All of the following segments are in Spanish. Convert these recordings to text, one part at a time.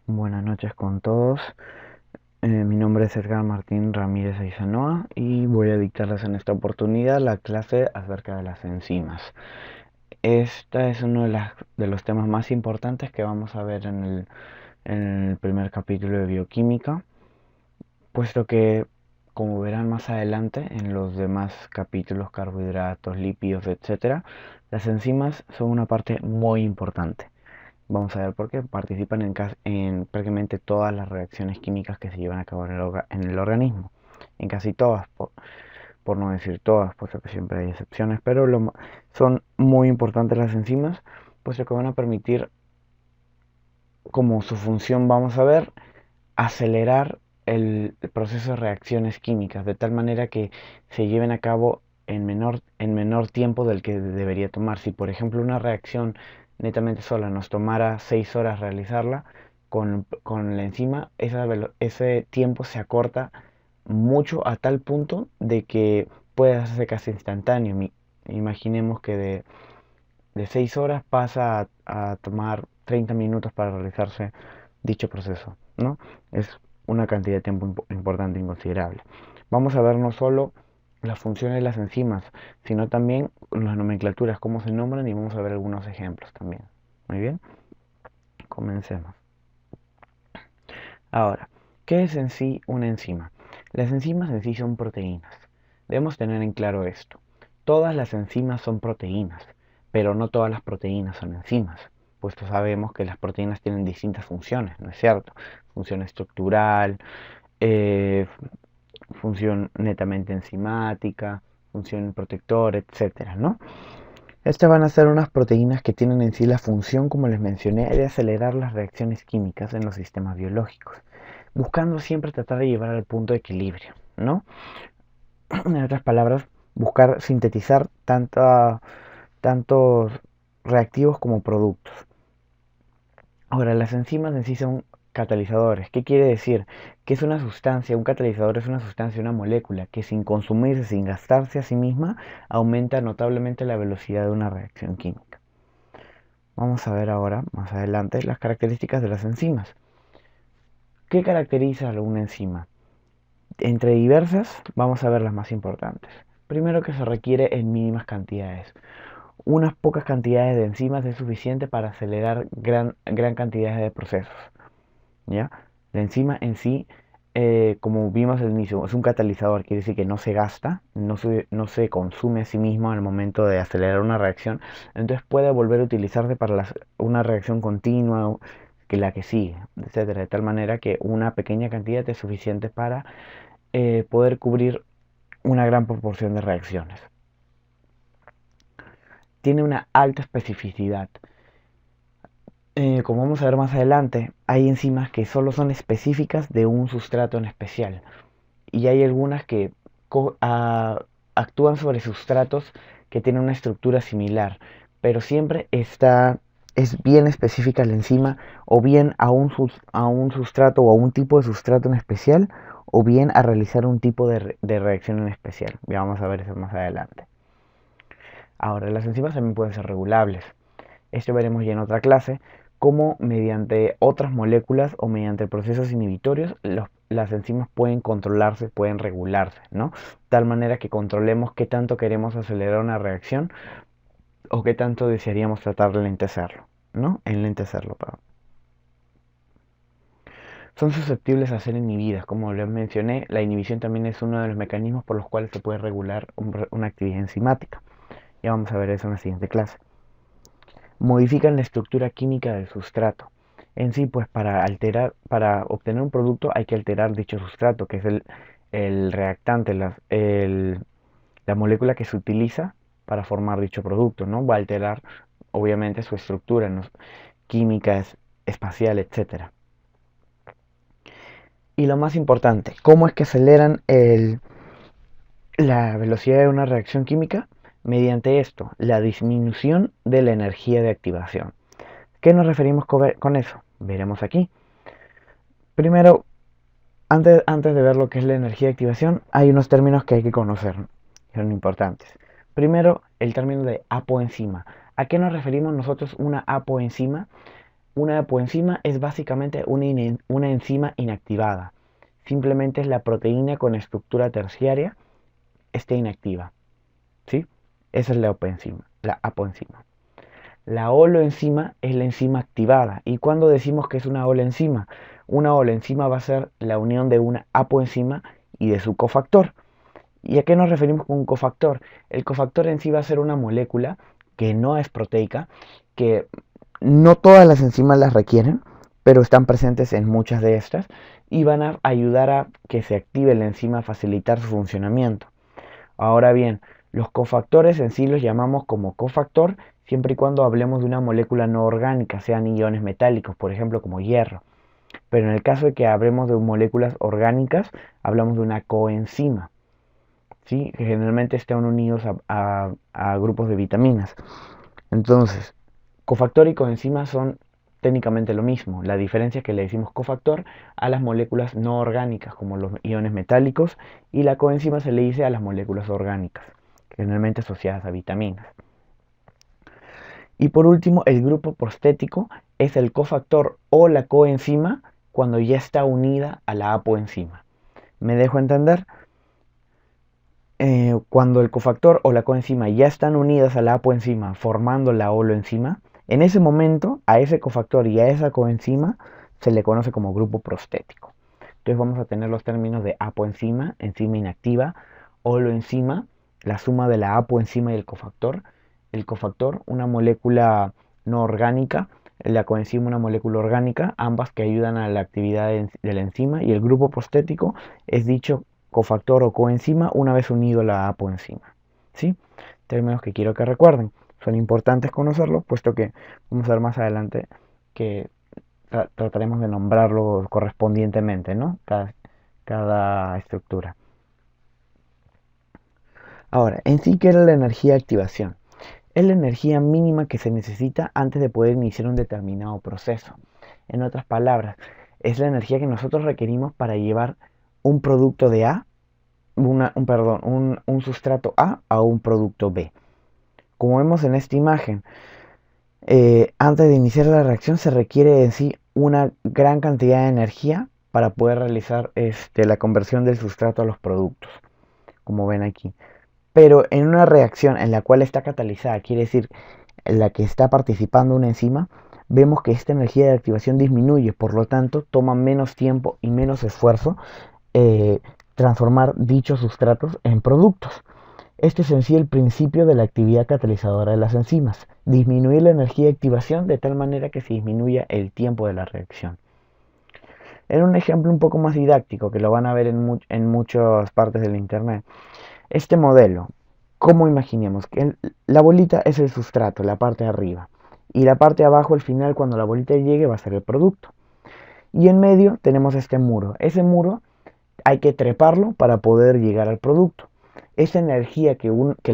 Buenas noches con todos. Mi nombre es Edgar Martín Ramírez Aizanoa y voy a dictarles en esta oportunidad la clase acerca de las enzimas. Esta es uno de los temas más importantes que vamos a ver en el primer capítulo de bioquímica, puesto que, como verán más adelante en los demás capítulos, carbohidratos, lípidos, etcétera, las enzimas son una parte muy importante. Vamos a ver por qué participan en prácticamente todas las reacciones químicas que se llevan a cabo en el organismo. En casi todas, por no decir todas, puesto que siempre hay excepciones, pero son muy importantes las enzimas, puesto que van a permitir, como su función, vamos a ver, acelerar el proceso de reacciones químicas, de tal manera que se lleven a cabo en menor tiempo del que debería tomar. Si por ejemplo una reacción netamente sola nos tomara 6 horas realizarla, con la enzima ese tiempo se acorta mucho a tal punto de que puede hacerse casi instantáneo. Imaginemos que de 6 horas pasa a tomar 30 minutos para realizarse dicho proceso, ¿no? Es una cantidad de tiempo importante e inconsiderable. Vamos a ver no solo las funciones de las enzimas, sino también las nomenclaturas, cómo se nombran, y vamos a ver algunos ejemplos también. Muy bien, comencemos. Ahora, ¿qué es en sí una enzima? Las enzimas en sí son proteínas. Debemos tener en claro esto. Todas las enzimas son proteínas, pero no todas las proteínas son enzimas, puesto sabemos que las proteínas tienen distintas funciones, ¿no es cierto? Función estructural, eh, función netamente enzimática, función protectora, etcétera, ¿no? Estas van a ser unas proteínas que tienen en sí la función, como les mencioné, de acelerar las reacciones químicas en los sistemas biológicos, buscando siempre tratar de llevar al punto de equilibrio, ¿no? En otras palabras, buscar sintetizar tantos reactivos como productos. Ahora, las enzimas en sí son catalizadores. ¿Qué quiere decir? Que es una sustancia, un catalizador es una sustancia, una molécula que sin consumirse, sin gastarse a sí misma, aumenta notablemente la velocidad de una reacción química. Vamos a ver ahora, más adelante, las características de las enzimas. ¿Qué caracteriza a una enzima? Entre diversas, vamos a ver las más importantes. Primero, que se requiere en mínimas cantidades. Unas pocas cantidades de enzimas es suficiente para acelerar gran cantidad de procesos, ¿ya? La enzima en sí, como vimos al inicio, es un catalizador, quiere decir que no se gasta, no se consume a sí mismo al momento de acelerar una reacción, entonces puede volver a utilizarse para una reacción continua, que la que sigue, etcétera, de tal manera que una pequeña cantidad es suficiente para poder cubrir una gran proporción de reacciones. Tiene una alta especificidad. Como vamos a ver más adelante, hay enzimas que solo son específicas de un sustrato en especial, y hay algunas que actúan sobre sustratos que tienen una estructura similar, pero siempre es bien específica la enzima, o bien a un sustrato o a un tipo de sustrato en especial, o bien a realizar un tipo de reacción en especial. Ya vamos a ver eso más adelante. Ahora, las enzimas también pueden ser regulables. Esto veremos ya en otra clase, cómo mediante otras moléculas o mediante procesos inhibitorios las enzimas pueden controlarse, pueden regularse, ¿no? Tal manera que controlemos qué tanto queremos acelerar una reacción o qué tanto desearíamos tratar de enlentecerlo, ¿no? Enlentecerlo, perdón. Son susceptibles a ser inhibidas, como les mencioné, la inhibición también es uno de los mecanismos por los cuales se puede regular una actividad enzimática. Ya vamos a ver eso en la siguiente clase. Modifican la estructura química del sustrato. En sí, pues para obtener un producto hay que alterar dicho sustrato, que es el reactante, la molécula que se utiliza para formar dicho producto, ¿no? Va a alterar, obviamente, su estructura, ¿no? Química, espacial, etcétera. Y lo más importante, ¿cómo es que aceleran la velocidad de una reacción química? Mediante esto, la disminución de la energía de activación. ¿Qué nos referimos con eso? Veremos aquí. Primero, antes de ver lo que es la energía de activación, hay unos términos que hay que conocer, que son importantes. Primero, el término de apoenzima. ¿A qué nos referimos nosotros una apoenzima? Una apoenzima es básicamente una enzima inactivada. Simplemente es la proteína con estructura terciaria esté inactiva. ¿Sí? Esa es la apoenzima. La holoenzima es la enzima activada. ¿Y cuando decimos que es una holoenzima? Una holoenzima va a ser la unión de una apoenzima y de su cofactor. ¿Y a qué nos referimos con un cofactor? El cofactor en sí va a ser una molécula que no es proteica, que no todas las enzimas las requieren, pero están presentes en muchas de estas y van a ayudar a que se active la enzima, a facilitar su funcionamiento. Ahora bien, los cofactores en sí los llamamos como cofactor siempre y cuando hablemos de una molécula no orgánica, sean iones metálicos, por ejemplo, como hierro. Pero en el caso de que hablemos de moléculas orgánicas, hablamos de una coenzima, ¿sí? Que generalmente están unidos a grupos de vitaminas. Entonces, cofactor y coenzima son técnicamente lo mismo. La diferencia es que le decimos cofactor a las moléculas no orgánicas, como los iones metálicos, y la coenzima se le dice a las moléculas orgánicas, generalmente asociadas a vitaminas. Y por último, el grupo prostético es el cofactor o la coenzima cuando ya está unida a la apoenzima. ¿Me dejo entender? Cuando el cofactor o la coenzima ya están unidas a la apoenzima formando la holoenzima, en ese momento a ese cofactor y a esa coenzima se le conoce como grupo prostético. Entonces vamos a tener los términos de apoenzima, enzima inactiva, holoenzima, la suma de la apoenzima y el cofactor, una molécula no orgánica, la coenzima, una molécula orgánica, ambas que ayudan a la actividad de la enzima, y el grupo prostético es dicho cofactor o coenzima una vez unido a la apoenzima. ¿Sí? Términos que quiero que recuerden. Son importantes conocerlos, puesto que vamos a ver más adelante que trataremos de nombrarlo correspondientemente, ¿no? Cada estructura. Ahora, en sí, ¿qué era la energía de activación? Es la energía mínima que se necesita antes de poder iniciar un determinado proceso. En otras palabras, es la energía que nosotros requerimos para llevar un producto de A, un sustrato A un producto B. Como vemos en esta imagen, antes de iniciar la reacción se requiere en sí una gran cantidad de energía para poder realizar la conversión del sustrato a los productos, como ven aquí. Pero en una reacción en la cual está catalizada, quiere decir en la que está participando una enzima, vemos que esta energía de activación disminuye, por lo tanto toma menos tiempo y menos esfuerzo transformar dichos sustratos en productos. Este es en sí el principio de la actividad catalizadora de las enzimas, disminuir la energía de activación de tal manera que se disminuya el tiempo de la reacción. En un ejemplo un poco más didáctico, que lo van a ver en muchas partes del internet, este modelo, ¿cómo imaginemos? Que la bolita es el sustrato, la parte de arriba, y la parte de abajo, al final, cuando la bolita llegue, va a ser el producto. Y en medio tenemos este muro. Ese muro hay que treparlo para poder llegar al producto. Esa energía que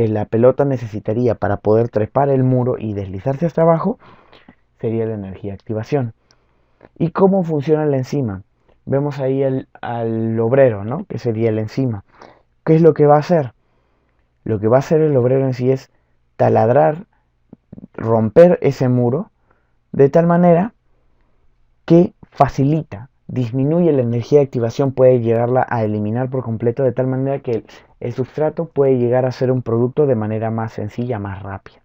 la pelota necesitaría para poder trepar el muro y deslizarse hasta abajo sería la energía de activación. ¿Y cómo funciona la enzima? Vemos ahí al obrero, ¿no? Que sería la enzima. ¿Qué es lo que va a hacer? Lo que va a hacer el obrero en sí es taladrar, romper ese muro de tal manera que facilita, disminuye la energía de activación, puede llegarla a eliminar por completo de tal manera que el sustrato puede llegar a ser un producto de manera más sencilla, más rápida.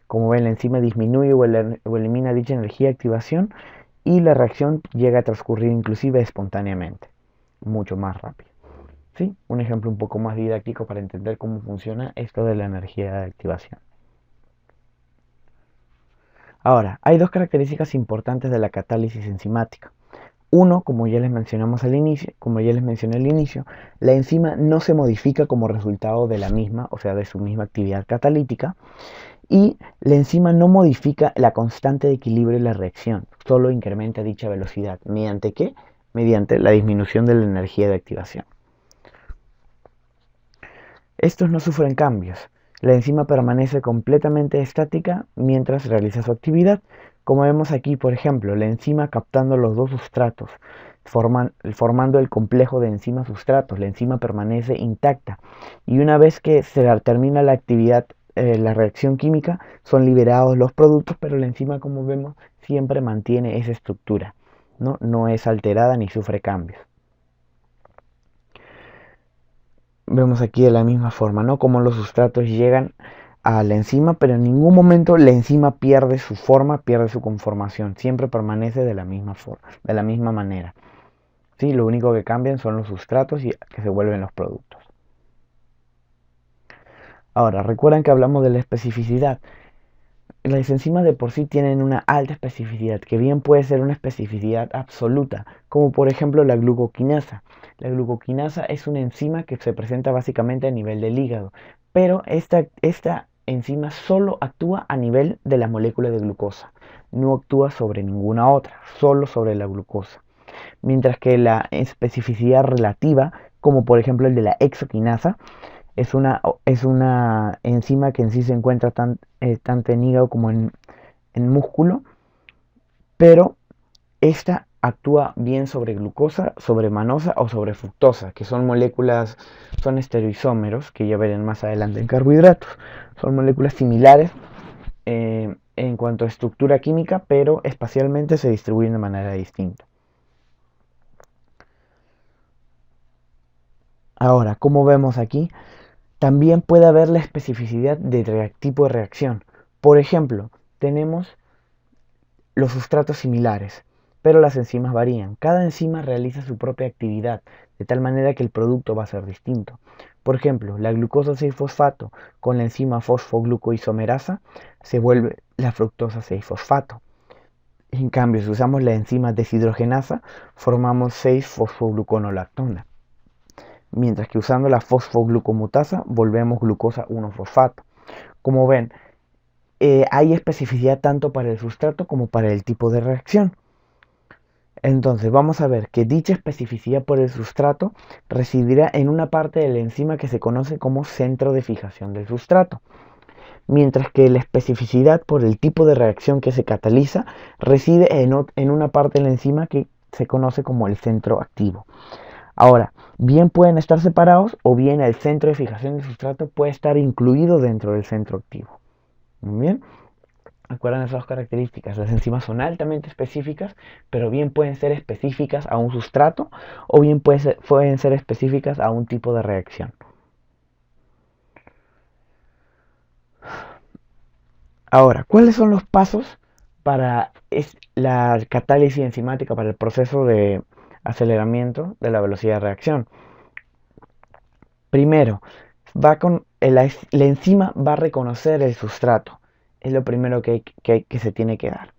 Como ven, la enzima disminuye o elimina dicha energía de activación y la reacción llega a transcurrir inclusive espontáneamente, mucho más rápido. ¿Sí? Un ejemplo un poco más didáctico para entender cómo funciona esto de la energía de activación. Ahora, hay dos características importantes de la catálisis enzimática. Uno, como ya les mencionamos al inicio, como ya les mencioné al inicio, la enzima no se modifica como resultado de la misma, o sea, de su misma actividad catalítica, y la enzima no modifica la constante de equilibrio de la reacción, solo incrementa dicha velocidad. ¿Mediante qué? Mediante la disminución de la energía de activación. Estos no sufren cambios. La enzima permanece completamente estática mientras realiza su actividad. Como vemos aquí, por ejemplo, la enzima captando los dos sustratos, formando el complejo de enzima-sustratos. La enzima permanece intacta y una vez que se termina la actividad la reacción química, son liberados los productos, pero la enzima, como vemos, siempre mantiene esa estructura, ¿no? No es alterada ni sufre cambios. Vemos aquí de la misma forma, ¿no? Como los sustratos llegan a la enzima, pero en ningún momento la enzima pierde su forma, pierde su conformación, siempre permanece de la misma forma, de la misma manera. ¿Sí? Lo único que cambian son los sustratos y que se vuelven los productos. Ahora, recuerdan que hablamos de la especificidad. Las enzimas de por sí tienen una alta especificidad, que bien puede ser una especificidad absoluta, como por ejemplo la glucoquinasa. La glucoquinasa es una enzima que se presenta básicamente a nivel del hígado, pero esta enzima solo actúa a nivel de la molécula de glucosa, no actúa sobre ninguna otra, solo sobre la glucosa. Mientras que la especificidad relativa, como por ejemplo el de la hexoquinasa, es una enzima que en sí se encuentra tanto en hígado como en músculo, pero esta actúa bien sobre glucosa, sobre manosa o sobre fructosa, que son moléculas, son estereoisómeros, que ya verán más adelante en carbohidratos. Son moléculas similares en cuanto a estructura química, pero espacialmente se distribuyen de manera distinta. Ahora, como vemos aquí, también puede haber la especificidad de tipo de reacción. Por ejemplo, tenemos los sustratos similares, pero las enzimas varían. Cada enzima realiza su propia actividad, de tal manera que el producto va a ser distinto. Por ejemplo, la glucosa 6-fosfato con la enzima fosfoglucoisomerasa se vuelve la fructosa 6-fosfato. En cambio, si usamos la enzima deshidrogenasa, formamos 6-fosfogluconolactona. Mientras que usando la fosfoglucomutasa volvemos glucosa 1-fosfato. Como ven, hay especificidad tanto para el sustrato como para el tipo de reacción. Entonces vamos a ver que dicha especificidad por el sustrato residirá en una parte de la enzima que se conoce como centro de fijación del sustrato, mientras que la especificidad por el tipo de reacción que se cataliza reside en una parte de la enzima que se conoce como el centro activo. Ahora, bien pueden estar separados o bien el centro de fijación del sustrato puede estar incluido dentro del centro activo. Muy bien. Recuerden esas dos características. Las enzimas son altamente específicas, pero bien pueden ser específicas a un sustrato o bien pueden ser específicas a un tipo de reacción. Ahora, ¿cuáles son los pasos para la catálisis enzimática, para el proceso de aceleramiento de la velocidad de reacción? Primero, la enzima va a reconocer el sustrato. Es lo primero que se tiene que dar.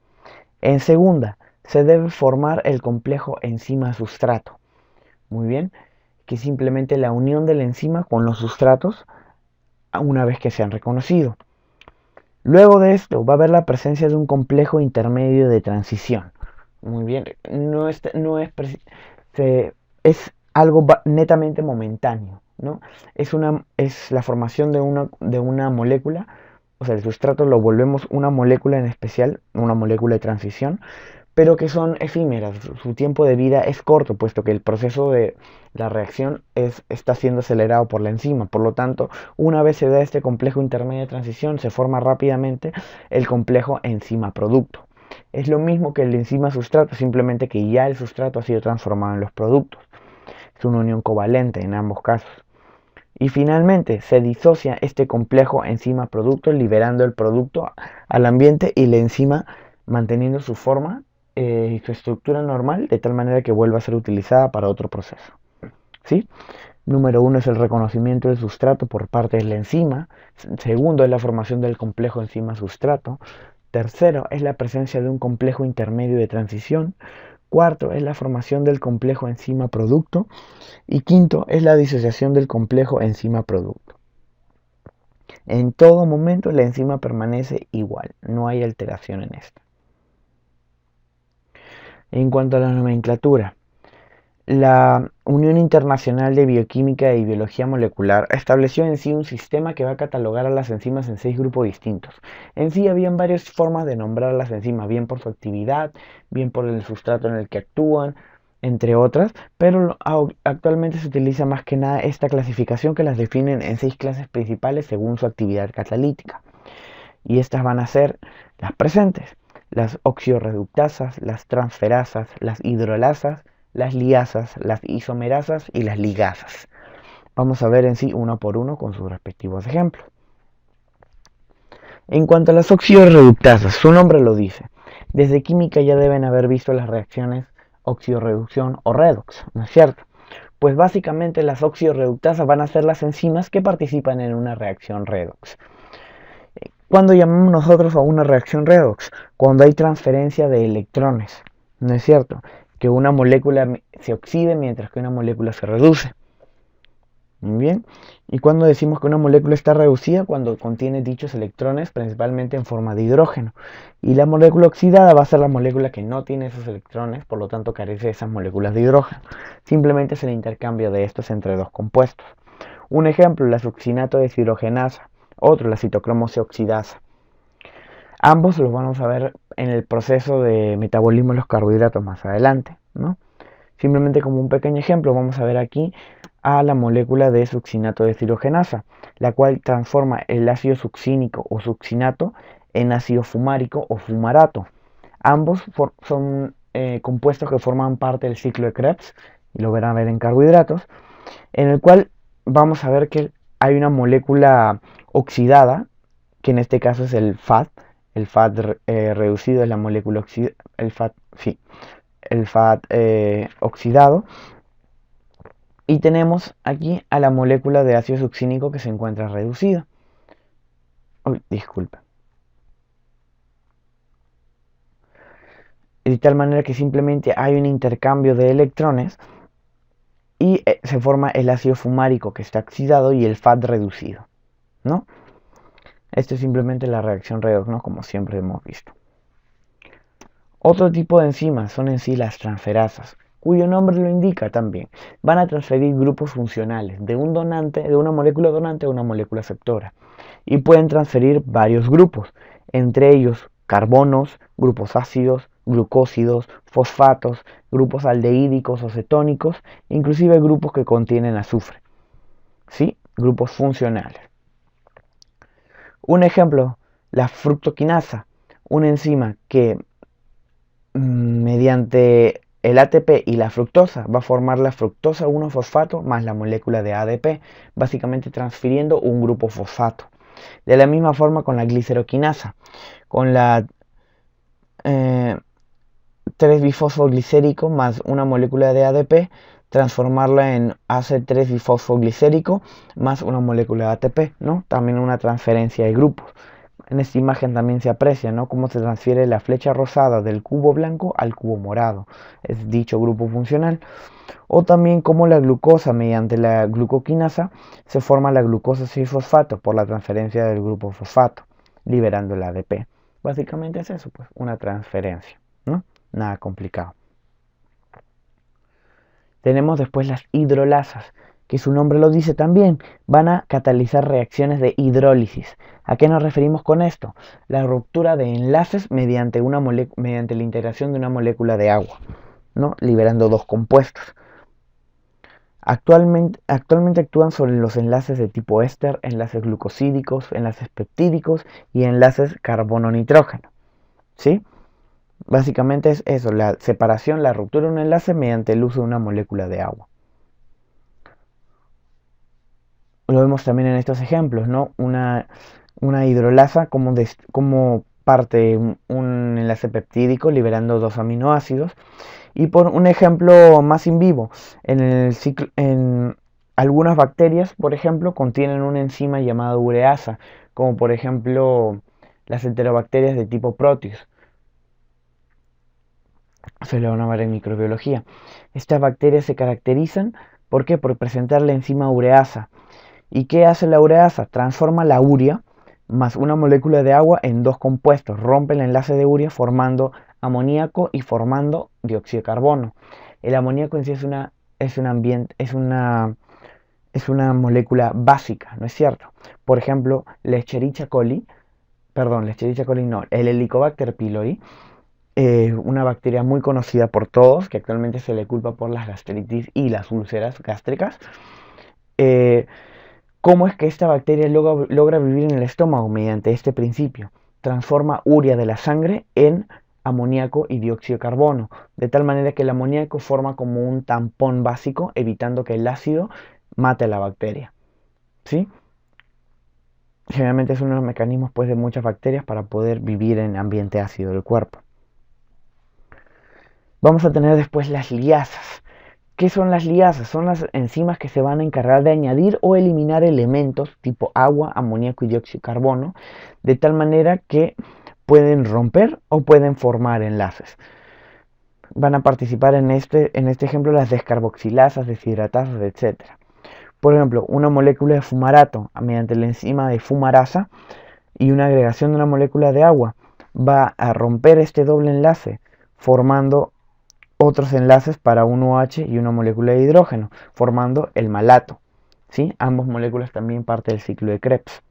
En segunda, se debe formar el complejo enzima-sustrato. Muy bien, que es simplemente la unión de la enzima con los sustratos una vez que se han reconocido. Luego de esto va a haber la presencia de un complejo intermedio de transición. Muy bien, es algo netamente momentáneo, ¿no? Es la formación de una molécula, o sea, el sustrato lo volvemos una molécula en especial, una molécula de transición, pero que son efímeras. Su tiempo de vida es corto, puesto que el proceso de la reacción está siendo acelerado por la enzima. Por lo tanto, una vez se da este complejo intermedio de transición, se forma rápidamente el complejo enzima-producto. Es lo mismo que el enzima-sustrato, simplemente que ya el sustrato ha sido transformado en los productos. Es una unión covalente en ambos casos. Y finalmente se disocia este complejo enzima-producto, liberando el producto al ambiente y la enzima manteniendo su forma y su estructura normal, de tal manera que vuelva a ser utilizada para otro proceso. ¿Sí? Número 1 es el reconocimiento del sustrato por parte de la enzima. Segundo es la formación del complejo enzima-sustrato. Tercero es la presencia de un complejo intermedio de transición. Cuarto es la formación del complejo enzima-producto. Y quinto es la disociación del complejo enzima-producto. En todo momento la enzima permanece igual, no hay alteración en esta. En cuanto a la nomenclatura, la Unión Internacional de Bioquímica y Biología Molecular estableció en sí un sistema que va a catalogar a las enzimas en 6 grupos distintos. En sí habían varias formas de nombrar las enzimas, bien por su actividad, bien por el sustrato en el que actúan, entre otras, pero actualmente se utiliza más que nada esta clasificación que las definen en 6 clases principales según su actividad catalítica. Y estas van a ser las presentes: las oxidorreductasas, las transferasas, las hidrolasas, las liasas, las isomerasas y las ligasas. Vamos a ver en sí uno por uno con sus respectivos ejemplos. En cuanto a las oxidorreductasas, su nombre lo dice. Desde química ya deben haber visto las reacciones oxidorreducción o redox, ¿no es cierto? Pues básicamente las oxidorreductasas van a ser las enzimas que participan en una reacción redox. ¿Cuándo llamamos nosotros a una reacción redox? Cuando hay transferencia de electrones, ¿no es cierto? Que una molécula se oxide mientras que una molécula se reduce. Muy bien. ¿Y cuando decimos que una molécula está reducida? Cuando contiene dichos electrones, principalmente en forma de hidrógeno. Y la molécula oxidada va a ser la molécula que no tiene esos electrones, por lo tanto carece de esas moléculas de hidrógeno. Simplemente es el intercambio de estos entre dos compuestos. Un ejemplo, la succinato deshidrogenasa. Otro, la citocromo-C oxidasa. Ambos los vamos a ver en el proceso de metabolismo de los carbohidratos más adelante, ¿no? Simplemente como un pequeño ejemplo, vamos a ver aquí a la molécula de succinato deshidrogenasa, la cual transforma el ácido succínico o succinato en ácido fumárico o fumarato. Ambos son compuestos que forman parte del ciclo de Krebs, y lo verán ver en carbohidratos, en el cual vamos a ver que hay una molécula oxidada, que en este caso es el FAT reducido es la molécula oxidada, el FAT oxidado. Y tenemos aquí a la molécula de ácido succínico que se encuentra reducida. Disculpa. De tal manera que simplemente hay un intercambio de electrones y se forma el ácido fumárico que está oxidado y el FAT reducido, ¿no? Esto es simplemente la reacción redox, ¿no? Como siempre hemos visto. Otro tipo de enzimas son en sí las transferasas, cuyo nombre lo indica también. Van a transferir grupos funcionales de un donante, de una molécula donante a una molécula aceptora. Y pueden transferir varios grupos, entre ellos carbonos, grupos ácidos, glucósidos, fosfatos, grupos aldehídicos o cetónicos, inclusive grupos que contienen azufre. ¿Sí? Grupos funcionales. Un ejemplo, la fructoquinasa, una enzima que mediante el ATP y la fructosa va a formar la fructosa 1-fosfato más la molécula de ADP, básicamente transfiriendo un grupo fosfato. De la misma forma con la gliceroquinasa, con la 3-bifosfoglicérico más una molécula de ADP, transformarla en AC3-bifosfoglicérico más una molécula de ATP, ¿no? También una transferencia de grupos. En esta imagen también se aprecia, ¿no?, cómo se transfiere la flecha rosada del cubo blanco al cubo morado, es dicho grupo funcional. O también cómo la glucosa mediante la glucoquinasa se forma la glucosa 6-fosfato por la transferencia del grupo fosfato, liberando el ADP. Básicamente es eso, pues, una transferencia, ¿no? Nada complicado. Tenemos después las hidrolasas, que su nombre lo dice también, van a catalizar reacciones de hidrólisis. ¿A qué nos referimos con esto? La ruptura de enlaces mediante la integración de una molécula de agua, ¿no?, liberando dos compuestos. Actualmente actúan sobre los enlaces de tipo éster, enlaces glucosídicos, enlaces peptídicos y enlaces carbono-nitrógeno, ¿sí? Básicamente es eso, la separación, la ruptura de un enlace mediante el uso de una molécula de agua. Lo vemos también en estos ejemplos, ¿no? Una hidrolasa como parte un enlace peptídico liberando dos aminoácidos. Y por un ejemplo más in vivo, en algunas bacterias, por ejemplo, contienen una enzima llamada ureasa, como por ejemplo las enterobacterias de tipo Proteus. Se lo van a ver en microbiología. Estas bacterias se caracterizan, ¿por qué?, por presentar la enzima ureasa. ¿Y qué hace la ureasa? Transforma la urea más una molécula de agua en dos compuestos, rompe el enlace de urea formando amoníaco y formando dióxido de carbono. El amoníaco en sí es una molécula básica, ¿no es cierto? Por ejemplo, el Escherichia coli no, el Helicobacter pylori una bacteria muy conocida por todos, que actualmente se le culpa por las gastritis y las úlceras gástricas. Eh, ¿Cómo es que esta bacteria logra vivir en el estómago? Mediante este principio. Transforma urea de la sangre en amoníaco y dióxido de carbono, de tal manera que el amoníaco forma como un tampón básico, evitando que el ácido mate a la bacteria. ¿Sí? Generalmente es uno de los mecanismos pues, de muchas bacterias para poder vivir en ambiente ácido del cuerpo. Vamos a tener después las liasas. ¿Qué son las liasas? Son las enzimas que se van a encargar de añadir o eliminar elementos tipo agua, amoníaco y dióxido de carbono, de tal manera que pueden romper o pueden formar enlaces. Van a participar en este ejemplo las descarboxilasas, deshidratasas, etc. Por ejemplo, una molécula de fumarato mediante la enzima de fumarasa y una agregación de una molécula de agua va a romper este doble enlace formando otros enlaces para un OH y una molécula de hidrógeno, formando el malato. ¿Sí? Ambas moléculas también parte del ciclo de Krebs.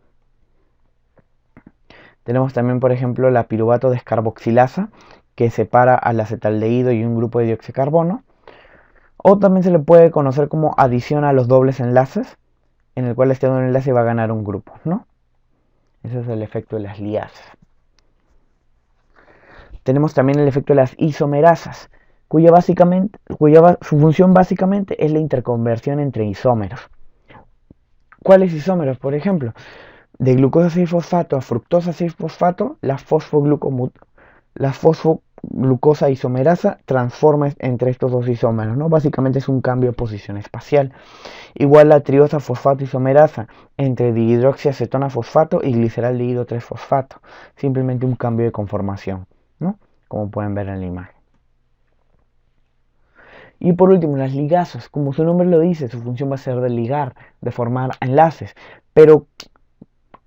Tenemos también, por ejemplo, la piruvato descarboxilasa, que separa al acetaldehído y un grupo de dióxido de carbono. O también se le puede conocer como adición a los dobles enlaces, en el cual este doble enlace va a ganar un grupo, ¿no? Ese es el efecto de las liasas. Tenemos también el efecto de las isomerasas, su función básicamente es la interconversión entre isómeros. ¿Cuáles isómeros? Por ejemplo, de glucosa 6-fosfato a fructosa 6-fosfato, la fosfoglucosa isomerasa transforma entre estos dos isómeros, ¿no? Básicamente es un cambio de posición espacial. Igual la triosa fosfato isomerasa entre dihidroxiacetona fosfato y gliceraldehído 3-fosfato. Simplemente un cambio de conformación, ¿no? Como pueden ver en la imagen. Y por último, las ligasas, como su nombre lo dice, su función va a ser de ligar, de formar enlaces. Pero,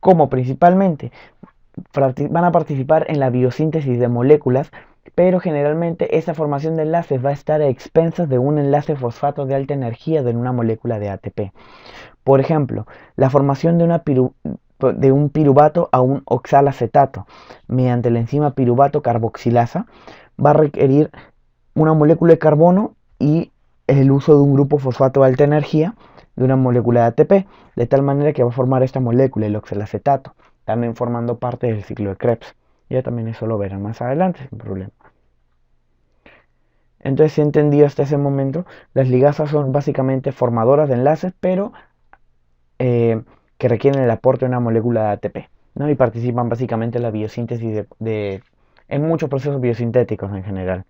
¿cómo? Principalmente van a participar en la biosíntesis de moléculas, pero generalmente esa formación de enlaces va a estar a expensas de un enlace fosfato de alta energía de una molécula de ATP. Por ejemplo, la formación de un piruvato a un oxalacetato mediante la enzima piruvato carboxilasa va a requerir una molécula de carbono y el uso de un grupo fosfato de alta energía de una molécula de ATP, de tal manera que va a formar esta molécula, el oxalacetato, también formando parte del ciclo de Krebs. Ya también eso lo verán más adelante, sin problema. Entonces, si he entendido hasta ese momento, las ligasas son básicamente formadoras de enlaces, pero que requieren el aporte de una molécula de ATP, ¿no? Y participan básicamente en la biosíntesis en muchos procesos biosintéticos en general.